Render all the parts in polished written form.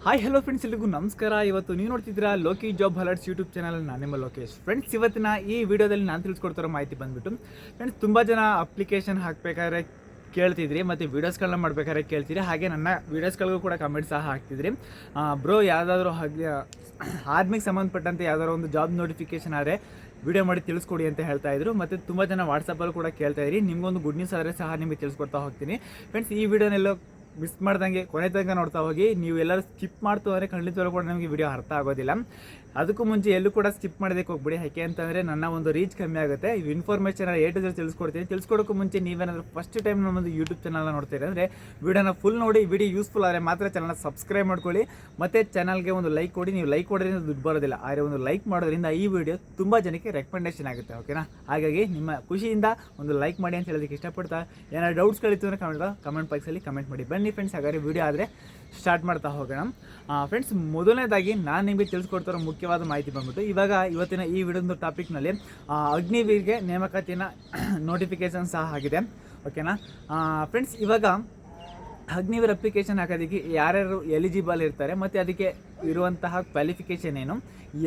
Hi hello friends, ಎಲ್ಲಿಗೂ ನಮಸ್ಕಾರ. ಇವತ್ತು ನೀವು ನೋಡ್ತಿದ್ದೀರಾ Loki job alerts YouTube channel. ನಾನು ನಿಮ್ಮ ಲೋಕೇಶ್. ಫ್ರೆಂಡ್ಸ್, ಇವತ್ತಿನ ಈ ವಿಡಿಯೋದಲ್ಲಿ ನಾನು ತಿಳಿಸ್ಕೊಡ್ತಿರೋ ಮಾಹಿತಿ ಬಂದುಬಿಟ್ಟು, ಫ್ರೆಂಡ್ಸ್, ತುಂಬ ಜನ ಅಪ್ಲಿಕೇಶನ್ ಹಾಕಬೇಕಾದ್ರೆ ಕೇಳ್ತಿದ್ರಿ ಮತ್ತು ವೀಡಿಯೋಸ್ಗಳನ್ನ ಮಾಡಬೇಕಾದ್ರೆ ಕೇಳ್ತೀರಿ. ಹಾಗೆ ನನ್ನ ವೀಡಿಯೋಸ್ಗಳಿಗೂ ಕೂಡ ಕಮೆಂಟ್ ಸಹ ಹಾಕ್ತಿದ್ರಿ. ಬ್ರೋ, ಯಾವುದಾದ್ರೂ ಆರ್ಮಿಗೆ ಸಂಬಂಧಪಟ್ಟಂತೆ ಯಾವುದಾದ್ರು ಒಂದು ಜಾಬ್ ನೋಟಿಫಿಕೇಶನ್ ಆದರೆ ವಿಡಿಯೋ ಮಾಡಿ ತಿಳಿಸ್ಕೊಡಿ ಅಂತ ಹೇಳ್ತಾ ಇದ್ರು. ಮತ್ತು ತುಂಬ ಜನ ವಾಟ್ಸಪ್ಪಲ್ಲಿ ಕೂಡ ಕೇಳ್ತಾ ಇದ್ರಿ. ನಿಮಗೊಂದು ಗುಡ್ ನ್ಯೂಸ್ ಆದರೆ ಸಹ ನಿಮಗೆ ತಿಳಿಸ್ಕೊಡ್ತಾ ಹೋಗ್ತೀನಿ. ಫ್ರೆಂಡ್ಸ್, ಈ ವಿಡಿಯೋನೆಲ್ಲೋ ಮಿಸ್ ಮಾಡ್ದಂಗೆ ಕೊನೆ ತನಕ ನೋಡ್ತಾ ಹೋಗಿ. ನೀವು ಎಲ್ಲರೂ ಸ್ಕಿಪ್ ಮಾಡ್ತು ಅಂದರೆ ಖಂಡಿತವಾಗ್ಲೂ ಕೂಡ ನಮಗೆ ವಿಡಿಯೋ ಅರ್ಥ ಆಗೋದಿಲ್ಲ. ಅದಕ್ಕೂ ಮುಂಚೆ ಎಲ್ಲೂ ಕೂಡ ಸ್ಕಿಪ್ ಮಾಡೋದಕ್ಕೆ ಹೋಗ್ಬಿಡಿ. ಯಾಕೆ ಅಂತಂದರೆ ನನ್ನ ಒಂದು ರೀಚ್ ಕಮ್ಮಿ ಆಗುತ್ತೆ. ಈ ಇನ್ಫಾರ್ಮೇಷನ್ A to Z ತಿಳಿಸ್ಕೊಡೋಕ್ಕೂ ಮುಂಚೆ ನೀವೇನಾದರೂ ಫಸ್ಟ್ ಟೈಮ್ ನಮ್ಮೊಂದು ಯೂಟ್ಯೂಬ್ ಚಾನಲ್ನ ನೋಡ್ತೀರಿ ಅಂದರೆ ವಿಡಿಯೋನ ಫುಲ್ ನೋಡಿ. ವಿಡಿಯೋ ಯೂಸ್ಫುಲ್ ಆದರೆ ಮಾತ್ರ ಚಾನಲ್ನ ಸಬ್ಸ್ಕ್ರೈಬ್ ಮಾಡ್ಕೊಳ್ಳಿ. ಮತ್ತು ಚಾನಲ್ಗೆ ಒಂದು ಲೈಕ್ ಕೊಡಿ. ನೀವು ಲೈಕ್ ಕೊಡೋದ್ರಿಂದ ದುಡ್ಡು ಬರೋದಿಲ್ಲ, ಆದರೆ ಒಂದು ಲೈಕ್ ಮಾಡೋದ್ರಿಂದ ಈ ವಿಡಿಯೋ ತುಂಬ ಜನಕ್ಕೆ ರೆಕಮೆಂಡೇಷನ್ ಆಗುತ್ತೆ. ಓಕೆನಾ? ಹಾಗಾಗಿ ನಿಮ್ಮ ಖುಷಿಯಿಂದ ಒಂದು ಲೈಕ್ ಮಾಡಿ ಅಂತ ಹೇಳೋದಕ್ಕೆ ಇಷ್ಟಪಡ್ತಾ, ಏನಾದ್ರು ಡೌಟ್ಸ್ಗಳಿತ್ತು ಅಂದರೆ ಕಮೆಂಟ್ ಬಾಕ್ಸಲ್ಲಿ ಕಮೆಂಟ್ ಮಾಡಿ. ಬನ್ನಿ ಫ್ರೆಂಡ್ಸ್, ಹಾಗಾದ್ರೆ ವಿಡಿಯೋ ಆದರೆ ಸ್ಟಾರ್ಟ್ ಮಾಡ್ತಾ ಹೋಗೋಣ. ಫ್ರೆಂಡ್ಸ್, ಮೊದಲನೇದಾಗಿ ನಾನು ನಿಮಗೆ ತಿಳಿಸ್ಕೊಡ್ತಿರೋ ಮುಖ್ಯವಾದ ಮಾಹಿತಿ ಬಂದ್ಬಿಟ್ಟು, ಇವತ್ತಿನ ಈ ವಿಡಿಯೋದ ಟಾಪಿಕ್ನಲ್ಲಿ ಅಗ್ನಿವೀರ್ಗೆ ನೇಮಕಾತಿನ ನೋಟಿಫಿಕೇಶನ್ ಸಹ ಆಗಿದೆ. ಓಕೆನಾ ಫ್ರೆಂಡ್ಸ್? ಇವಾಗ ಅಗ್ನಿವೀರ್ ಅಪ್ಲಿಕೇಶನ್ ಹಾಕೋದಕ್ಕೆ ಯಾರ್ಯಾರು ಎಲಿಜಿಬಲ್ ಇರ್ತಾರೆ ಮತ್ತು ಅದಕ್ಕೆ ಇರುವಂತಹ ಕ್ವಾಲಿಫಿಕೇಷನ್ ಏನು,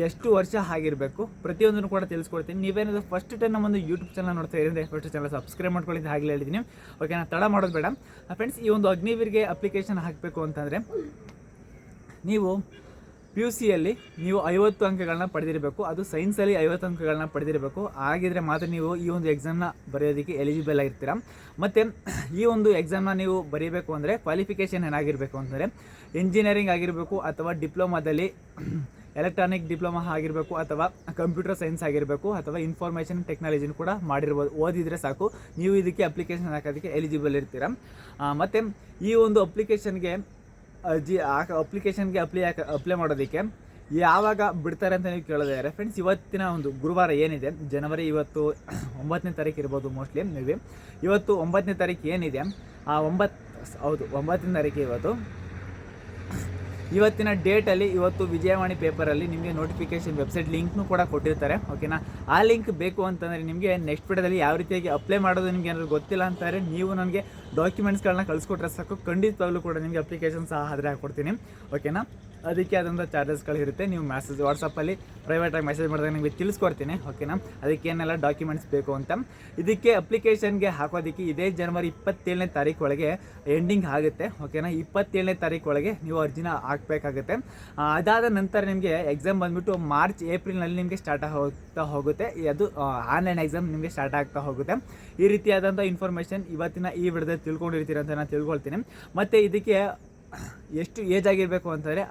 ಎಷ್ಟು ವರ್ಷ ಆಗಿರಬೇಕು, ಪ್ರತಿಯೊಂದನ್ನು ಕೂಡ ತಿಳಿಸ್ಕೊಡ್ತೀನಿ. ನೀವೇನಾದರೂ ಫಸ್ಟ್ ಟೈಮ್ ನಮ್ಮೊಂದು ಯೂಟ್ಯೂಬ್ ಚಾನಲ್ ನೋಡ್ತಾ ಇದ್ದರೆ ಫಸ್ಟ್ ಚಾನಲ್ ಸಬ್ಸ್ಕ್ರೈಬ್ ಮಾಡ್ಕೊಳ್ಳಿ ಆಗಲೇ ಹೇಳಿದ್ದೀನಿ. ಓಕೆನಾ? ತಡ ಮಾಡೋದು ಬೇಡ. ಫ್ರೆಂಡ್ಸ್, ಈ ಒಂದು ಅಗ್ನಿವೀರ್ಗೆ ಅಪ್ಲಿಕೇಶನ್ ಹಾಕಬೇಕು ಅಂತಂದರೆ ನೀವು PUCಯಲ್ಲಿ ನೀವು 50 ಅಂಕಗಳನ್ನ ಪಡೆದಿರಬೇಕು. ಅದು ಸೈನ್ಸಲ್ಲಿ 50 ಅಂಕಗಳನ್ನ ಪಡೆದಿರಬೇಕು. ಆಗಿದ್ರೆ ಮಾತ್ರ ನೀವು ಈ ಒಂದು ಎಕ್ಸಾಮ್ನ ಬರೆಯೋದಕ್ಕೆ ಎಲಿಜಿಬಲ್ ಆಗಿರ್ತೀರ. ಮತ್ತು ಈ ಒಂದು ಎಕ್ಸಾಮ್ನ ನೀವು ಬರೀಬೇಕು ಅಂದರೆ ಕ್ವಾಲಿಫಿಕೇಷನ್ ಏನಾಗಿರಬೇಕು ಅಂತಂದರೆ ಇಂಜಿನಿಯರಿಂಗ್ ಆಗಿರಬೇಕು, ಅಥವಾ ಡಿಪ್ಲೊಮಾದಲ್ಲಿ ಎಲೆಕ್ಟ್ರಾನಿಕ್ ಡಿಪ್ಲೊಮಾ ಆಗಿರಬೇಕು, ಅಥವಾ ಕಂಪ್ಯೂಟರ್ ಸೈನ್ಸ್ ಆಗಿರಬೇಕು, ಅಥವಾ ಇನ್ಫಾರ್ಮೇಷನ್ ಟೆಕ್ನಾಲಜಿನ ಕೂಡ ಮಾಡಿರ್ಬೋದು. ಓದಿದರೆ ಸಾಕು, ನೀವು ಇದಕ್ಕೆ ಅಪ್ಲಿಕೇಶನ್ ಹಾಕೋದಕ್ಕೆ ಎಲಿಜಿಬಲ್ ಇರ್ತೀರ. ಮತ್ತು ಈ ಒಂದು ಅಪ್ಲಿಕೇಶನ್ಗೆ ಅಪ್ಲೈ ಮಾಡೋದಕ್ಕೆ ಯಾವಾಗ ಬಿಡ್ತಾರೆ ಅಂತ ನೀವು ಕೇಳಿದ್ರೆ, ಫ್ರೆಂಡ್ಸ್, ಇವತ್ತಿನ ಒಂದು ಗುರುವಾರ ಏನಿದೆ, ಜನವರಿ ಇವತ್ತು 9ನೇ ತಾರೀಕು ಇರ್ಬೋದು ಮೋಸ್ಟ್ಲಿ, ಮೇಬಿ ಇವತ್ತು 9ನೇ ತಾರೀಕು ಏನಿದೆ, 9ನೇ ತಾರೀಕು ಇವತ್ತಿನ ಡೇಟಲ್ಲಿ ಇವತ್ತು ವಿಜಯವಾಣಿ ಪೇಪರಲ್ಲಿ ನಿಮಗೆ ನೋಟಿಫಿಕೇಶನ್ ವೆಬ್ಸೈಟ್ ಲಿಂಕ್ನೂ ಕೂಡ ಕೊಟ್ಟಿರ್ತಾರೆ. ಓಕೆನಾ? ಆ ಲಿಂಕ್ ಬೇಕು ಅಂತಂದರೆ ನಿಮಗೆ ನೆಕ್ಸ್ಟ್ ವಿಡಿಯೋದಲ್ಲಿ ಯಾವ ರೀತಿಯಾಗಿ ಅಪ್ಲೈ ಮಾಡೋದು ನಿಮಗೆ ಏನಾದರೂ ಗೊತ್ತಿಲ್ಲ ಅಂತಂದರೆ ನೀವು ನನಗೆ ಡಾಕ್ಯುಮೆಂಟ್ಸ್ಗಳನ್ನ ಕಳಿಸ್ಕೊಟ್ರೆ ಸಾಕು, ಖಂಡಿತವಾಗ್ಲೂ ಕೂಡ ನಿಮಗೆ ಅಪ್ಲಿಕೇಶನ್ ಸಹ ಆದರೆ ಹಾಕ್ಕೊಡ್ತೀನಿ. ಓಕೆನಾ? ಅದಕ್ಕೆ ಆದಂಥ ಚಾರ್ಜಸ್ಗಳಿರುತ್ತೆ. ನೀವು ವಾಟ್ಸಪ್ಪಲ್ಲಿ ಪ್ರೈವೇಟಾಗಿ ಮೆಸೇಜ್ ಮಾಡಿದಾಗ ನಿಮಗೆ ತಿಳಿಸ್ಕೊಡ್ತೀನಿ. ಓಕೆನಾ? ಅದಕ್ಕೆ ಏನೆಲ್ಲ ಡಾಕ್ಯುಮೆಂಟ್ಸ್ ಬೇಕು ಅಂತ. ಇದಕ್ಕೆ ಅಪ್ಲಿಕೇಶನ್ಗೆ ಹಾಕೋದಕ್ಕೆ ಇದೇ ಜನವರಿ 27ನೇ ತಾರೀಕು ಒಳಗೆ ಎಂಡಿಂಗ್ ಆಗುತ್ತೆ. ಓಕೆನಾ? 27ನೇ ತಾರೀಕು ಒಳಗೆ ನೀವು ಅರ್ಜಿನ ಹಾಕಬೇಕಾಗುತ್ತೆ. ಅದಾದ ನಂತರ ನಿಮಗೆ ಎಕ್ಸಾಮ್ ಬಂದುಬಿಟ್ಟು ಮಾರ್ಚ್ ಏಪ್ರಿಲ್ನಲ್ಲಿ ನಿಮಗೆ ಸ್ಟಾರ್ಟ್ ಹೋಗುತ್ತೆ. ಅದು ಆನ್ಲೈನ್ ಎಕ್ಸಾಮ್ ನಿಮಗೆ ಸ್ಟಾರ್ಟ್ ಆಗ್ತಾ ಹೋಗುತ್ತೆ. ಈ ರೀತಿಯಾದಂಥ ಇನ್ಫಾರ್ಮೇಷನ್ ಇವತ್ತಿನ ಈ ವಿಡಿಯೋದಲ್ಲಿ ತಿಳ್ಕೊಂಡಿರ್ತೀರ ಅಂತ ನಾನು ತಿಳ್ಕೊಳ್ತೀನಿ. ಮತ್ತು ಇದಕ್ಕೆ ಎಷ್ಟು ಏಜ್ ಆಗಿರಬೇಕು ಅಂತಂದರೆ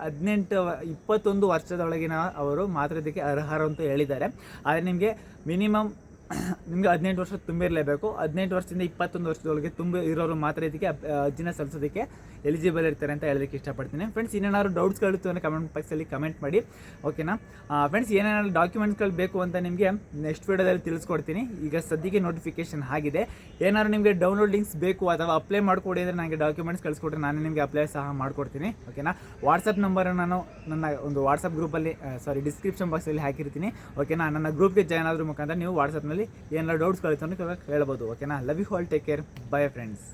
21 ವರ್ಷದೊಳಗಿನ ಅವರು ಮಾತ್ರ ಇದಕ್ಕೆ ಅರ್ಹರು ಅಂತ ಹೇಳಿದ್ದಾರೆ. ಆದರೆ ನಿಮಗೆ ಮಿನಿಮಮ್ ನಿಮಗೆ 18 ವರ್ಷ ತುಂಬಿರಲೇಬೇಕು. 18 ವರ್ಷದಿಂದ 21 ವರ್ಷದೊಳಗೆ ಇರೋರು ಮಾತ್ರ ಇದಕ್ಕೆ ಅರ್ಜಿನ ಸಲ್ಲಿಸೋದಕ್ಕೆ ಎಲಿಜಿಬಲ್ ಇರ್ತಾರೆ ಅಂತ ಹೇಳೋದಕ್ಕೆ ಇಷ್ಟಪಡ್ತೀನಿ. ಫ್ರೆಂಡ್ಸ್, ಏನೇನಾದ್ರು ಡೌಟ್ಸ್ಗಳಿತ್ತು ಅಂದರೆ ಕಮೆಂಟ್ ಬಾಕ್ಸಲ್ಲಿ ಕಮೆಂಟ್ ಮಾಡಿ. ಓಕೆನಾ? ಫ್ರೆಂಡ್ಸ್, ಏನೇನಾದ್ರು ಡಾಕ್ಯುಮೆಂಟ್ಸ್ಗಳು ಬೇಕು ಅಂತ ನಿಮಗೆ ನೆಕ್ಸ್ಟ್ ವಿಡಿಯೋದಲ್ಲಿ ತಿಳಿಸ್ಕೊಡ್ತೀನಿ. ಈಗ ಸದ್ಯಕ್ಕೆ ನೋಟಿಫಿಕೇಶನ್ ಆಗಿದೆ. ಏನಾದ್ರು ನಿಮಗೆ ಡೌನ್ಲೋಡ್ ಲಿಂಕ್ಸ್ ಬೇಕು ಅಥವಾ ಅಪ್ಲೈ ಮಾಡ್ಕೊಡಿ ಅಂದರೆ ನನಗೆ ಡಾಕ್ಯುಮೆಂಟ್ಸ್ ಕಳಿಸ್ಕೊಟ್ರೆ ನಾನು ನಿಮಗೆ ಅಪ್ಲೈ ಸಹ ಮಾಡ್ಕೊಡ್ತೀನಿ. ಓಕೆನಾ? ವಾಟ್ಸಪ್ ನಂಬರ್ ನಾನು ನನ್ನ ಒಂದು ವಾಟ್ಸಪ್ ಗ್ರೂಪಲ್ಲಿ ಡಿಸ್ಕ್ರಿಪ್ಷನ್ ಬಾಕ್ಸಲ್ಲಿ ಹಾಕಿರ್ತೀನಿ. ಓಕೆನಾ? ನನ್ನ ಗ್ರೂಪ್ಗೆ ಜಾಯ್ನ್ ಆದ್ರ ಮುಖಾಂತರ ನೀವು ವಾಟ್ಸಪ್ನಲ್ಲಿ ಏನಾದ್ರು ಡೌಟ್ಸ್ಗಳಿತ್ತು ಅಂತ ಹೇಳ್ಬೋದು. ಓಕೆನಾ? Love you all, take care, bye friends.